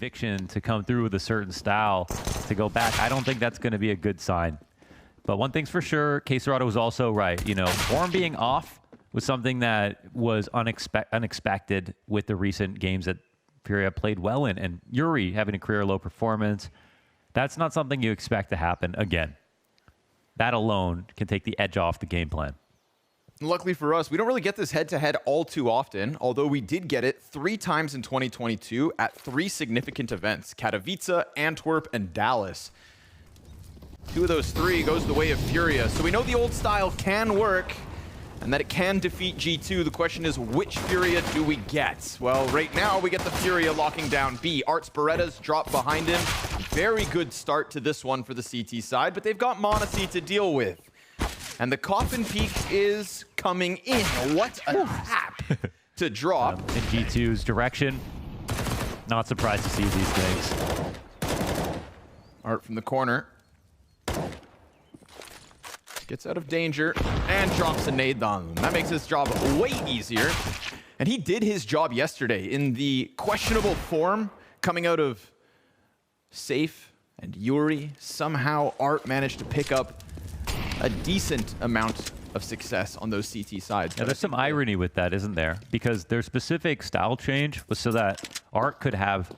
conviction to come through with a certain style to go back, I don't think that's going to be a good sign. But one thing's for sure, KSCERATO was also right. You know, form being off was something that was unexpected with the recent games that FURIA played well in. And yuurih having a career low performance, that's not something you expect to happen again. That alone can take the edge off the game plan. Luckily for us, we don't really get this head-to-head all too often, although we did get it 3 times in 2022 at 3 significant events: Katowice, Antwerp, and Dallas. 2 of those 3 goes the way of FURIA. So we know the old style can work and that it can defeat G2. The question is, which FURIA do we get? Well, right now we get the FURIA locking down B. Arts Beretta's drop behind him. Very good start to this one for the CT side, but they've got m0NESY to deal with. And the coffin peak is coming in. What a tap to drop. In G2's direction. Not surprised to see these things. Art from the corner. Gets out of danger and drops a nade on them. That makes his job way easier. And he did his job yesterday in the questionable form coming out of Safe and yuurih. Somehow Art managed to pick up a decent amount of success on those CT sides. Yeah, there's some irony with that, isn't there? Because their specific style change was so that Art could have...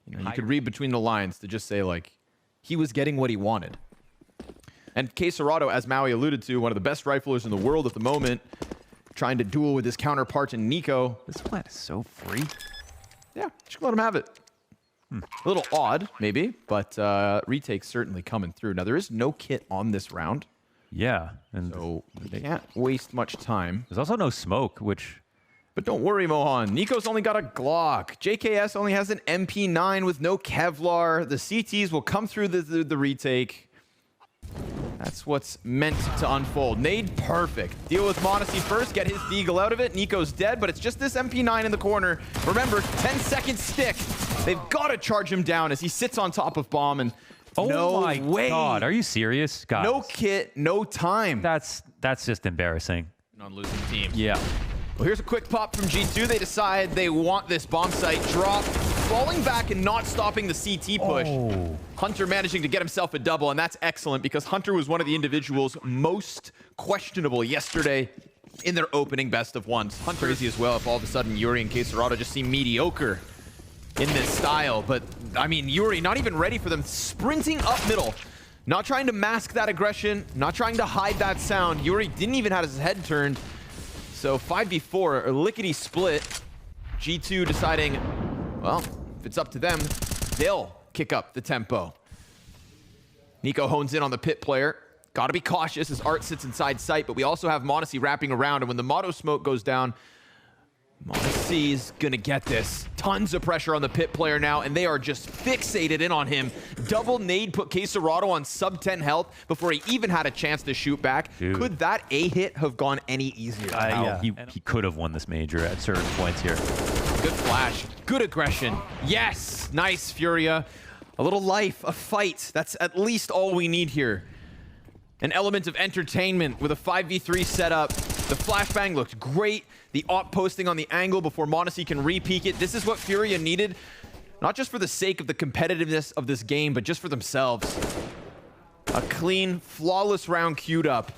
You could read between the lines to just say, like, he was getting what he wanted. And KSCERATO, as Maui alluded to, one of the best riflers in the world at the moment, trying to duel with his counterpart in NiKo. This plant is so free. Yeah, just let him have it. A little odd, maybe, but retake's certainly coming through. Now, there is no kit on this round. Yeah. And so they can't waste much time. There's also no smoke, which... But don't worry, Mohan. NiKo's only got a Glock. JKS only has an MP9 with no Kevlar. The CTs will come through the retake. That's what's meant to unfold. Nade, perfect. Deal with m0NESY first, get his deagle out of it. NiKo's dead, but it's just this MP9 in the corner. Remember, 10-second stick. They've got to charge him down as he sits on top of bomb. And oh my God, are you serious? Guys, no kit, no time. That's just embarrassing. Non-losing team. Yeah. Well, here's a quick pop from G2. They decide they want this bomb site drop. Falling back and not stopping the CT push. Oh. Hunter managing to get himself a double, and that's excellent because Hunter was one of the individuals most questionable yesterday in their opening best of ones. Hunter crazy as well if all of a sudden yuurih and KSCERATO just seem mediocre in this style. But, I mean, yuurih not even ready for them. Sprinting up middle. Not trying to mask that aggression. Not trying to hide that sound. yuurih didn't even have his head turned. So 5v4, a lickety split. G2 deciding, well, if it's up to them, they'll kick up the tempo. NiKo hones in on the pit player. Gotta be cautious as Art sits inside sight, but we also have m0NESY wrapping around, and when the Motto smoke goes down, m0NESY's gonna get this. Tons of pressure on the pit player now, and they are just fixated in on him. Double nade put KSCERATO on sub 10 health before he even had a chance to shoot back. Dude. Could that A hit have gone any easier? Yeah. He could have won this major at certain points here. Good flash, good aggression. Yes, nice FURIA. A little life, a fight. That's at least all we need here. An element of entertainment with a 5v3 setup. The flashbang looked great. The op posting on the angle before m0NESY can re-peek it. This is what FURIA needed, not just for the sake of the competitiveness of this game, but just for themselves. A clean, flawless round queued up.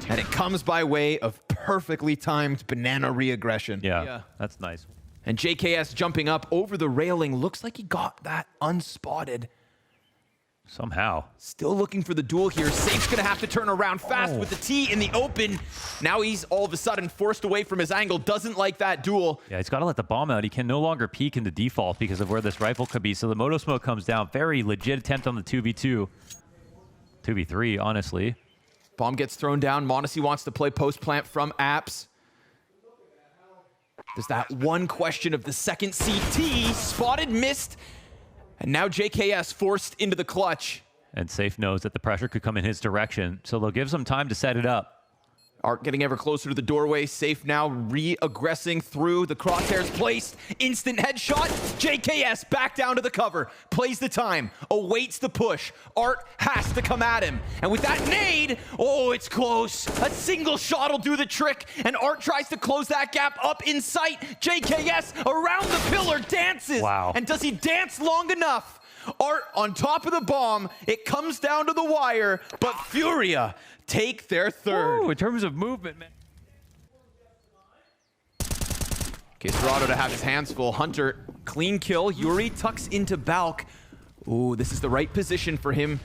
And it comes by way of perfectly timed banana re-aggression. Yeah, that's nice. And JKS jumping up over the railing. Looks like he got that unspotted. Somehow. Still looking for the duel here. Safe's gonna have to turn around fast with the T in the open. Now he's all of a sudden forced away from his angle. Doesn't like that duel. Yeah, he's got to let the bomb out. He can no longer peek into default because of where this rifle could be. So the Moto Smoke comes down. Very legit attempt on the 2v2. 2v3, honestly. Bomb gets thrown down. m0NESY wants to play post-plant from apps. There's that one question of the second CT. Spotted, missed. And now JKS forced into the clutch. And Safe knows that the pressure could come in his direction, so they'll give some time to set it up. Art getting ever closer to the doorway. Safe now, re-aggressing through. The crosshairs placed. Instant headshot. JKS back down to the cover. Plays the time. Awaits the push. Art has to come at him. And with that nade, oh, it's close. A single shot will do the trick. And Art tries to close that gap up in sight. JKS around the pillar dances. Wow. And does he dance long enough? Art on top of the bomb. It comes down to the wire, but FURIA take their third. Ooh, in terms of movement, man. KSCERATO to have his hands full. Hunter, clean kill. yuurih tucks into Balk. Ooh, this is the right position for him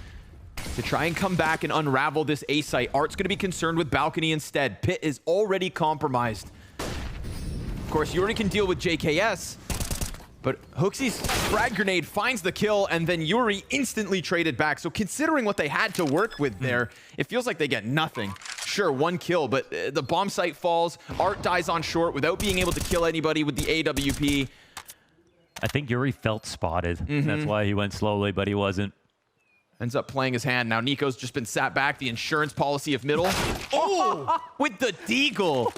to try and come back and unravel this A site. Art's going to be concerned with balcony instead. Pit is already compromised. Of course, yuurih can deal with JKS, but HooXi's frag grenade finds the kill, and then yuurih instantly traded back. So considering what they had to work with there, it feels like they get nothing. Sure, one kill, but the bomb site falls. Art dies on short without being able to kill anybody with the AWP. I think yuurih felt spotted. That's why he went slowly, but he wasn't. Ends up playing his hand. Now NiKo's just been sat back. The insurance policy of middle. Oh, with the deagle.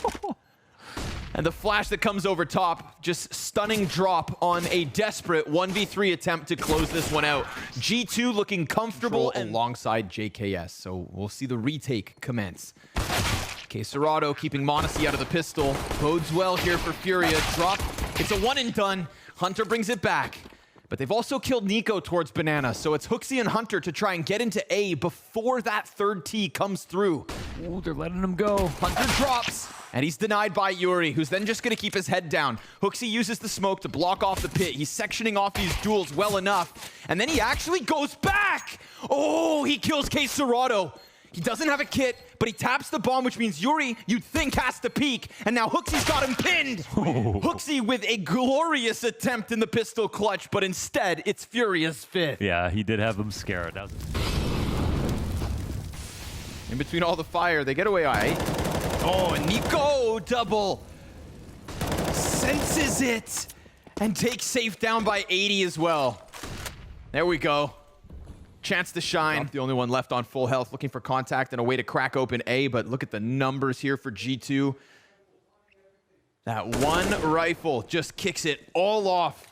And the flash that comes over top, just stunning drop on a desperate 1v3 attempt to close this one out. G2 looking comfortable and alongside JKS, so we'll see the retake commence. KSCERATO keeping m0NESY out of the pistol. Bodes well here for FURIA. Drop, it's a one and done. Hunter brings it back. But they've also killed NiKo towards Banana, so it's HooXi and Hunter to try and get into A before that third T comes through. Ooh, they're letting him go. Hunter drops, and he's denied by yuurih, who's then just going to keep his head down. HooXi uses the smoke to block off the pit. He's sectioning off these duels well enough, and then he actually goes back. Oh, he kills KSCERATO. He doesn't have a kit, but he taps the bomb, which means yuurih, you'd think, has to peek. And now HooXi's got him pinned. HooXi with a glorious attempt in the pistol clutch, but instead, it's FURIA's fifth. Yeah, he did have him scared. That was... In between all the fire, they get away. Oh, and NiKo double. Senses it. And takes safe down by 80 as well. There we go. Chance to shine. The only one left on full health, looking for contact and a way to crack open A, but look at the numbers here for G2. That one rifle just kicks it all off.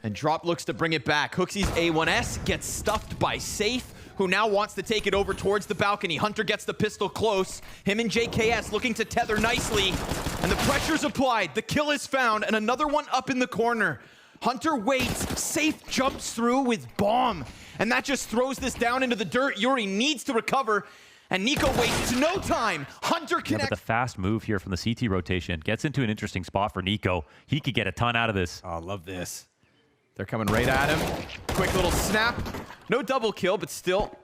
And Drop looks to bring it back. HooXi's A1S gets stuffed by Safe, who now wants to take it over towards the balcony. Hunter gets the pistol close. Him and JKS looking to tether nicely. And the pressure's applied. The kill is found, and another one up in the corner. Hunter waits. Safe jumps through with bomb. And that just throws this down into the dirt. yuurih needs to recover. And NiKo wastes no time. Hunter connects. Yeah, but the fast move here from the CT rotation gets into an interesting spot for NiKo. He could get a ton out of this. Oh, I love this. They're coming right at him. Quick little snap. No double kill, but still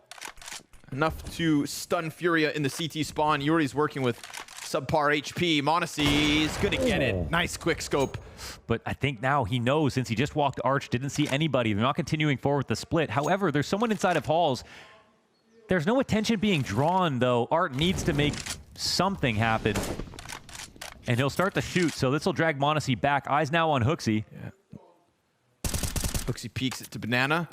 enough to stun FURIA in the CT spawn. yuurih's working with subpar HP. m0NESY is going to get it. Nice quick scope. But I think now he knows, since he just walked Arch, didn't see anybody. They're not continuing forward with the split. However, there's someone inside of Halls. There's no attention being drawn, though. Art needs to make something happen. And he'll start to shoot, so this will drag m0NESY back. Eyes now on HooXi. Yeah. HooXi peeks it to Banana.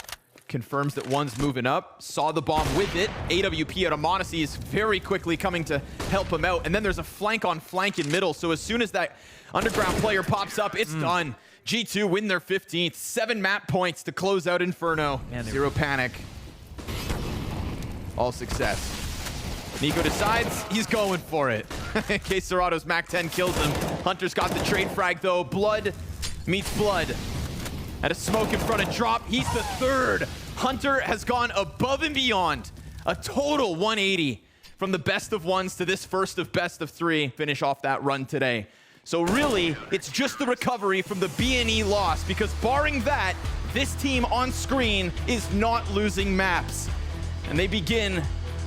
Confirms that one's moving up. Saw the bomb with it. AWP out of m0NESY is very quickly coming to help him out. And then there's a flank on flank in middle. So as soon as that underground player pops up, it's done. G2 win their 15th. 7 map points to close out Infreno. Man, zero panic. All success. NiKo decides he's going for it. KSCERATO's Mac 10 kills him. Hunter's got the trade frag though. Blood meets blood. At a smoke in front of Drop, he's the third. Hunter has gone above and beyond. A total 180 from the best of ones to this first of best of 3. Finish off that run today. So really, it's just the recovery from the B&E loss, because barring that, this team on screen is not losing maps. And they begin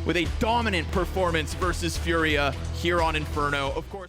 with a dominant performance versus FURIA here on Infreno. Of course.